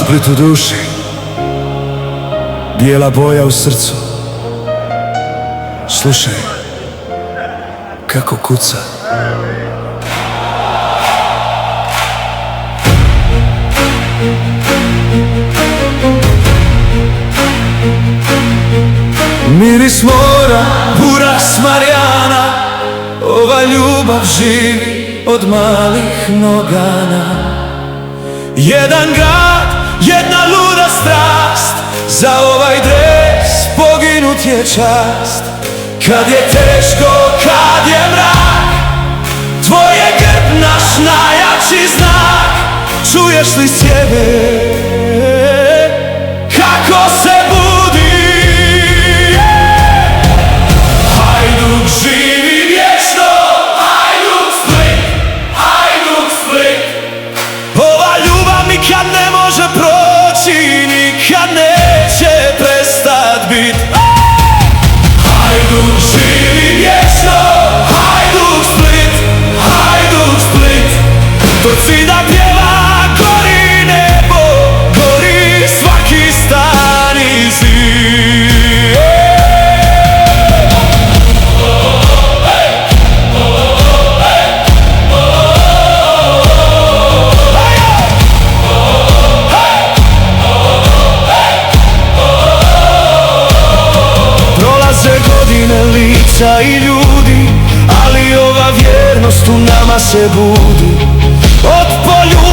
Split u duši, bijela boja u srcu. Slušaj kako kuca. Miris mora, buras Marijana, ova ljubav živi od malih nogana. Jedan grad, jedna luda strast, za ovaj dres poginut je čast. Kad je teško, kad je mrak, tvoj je grb naš najjači znak. Čuješ li sjeve kako se budi? Hajduk živi vječno, Hajduk Split, Hajduk Split. Ova ljubav nikad ne može proći, nikad neće prestat bit. Hajduk živi vječno, Hajduk Split, Hajduk Split. Torci da pjeva, gori nebo, gori svaki stan i zid. Godine, lica i ljudi, ali ova vjernost u nama se budi. Od polju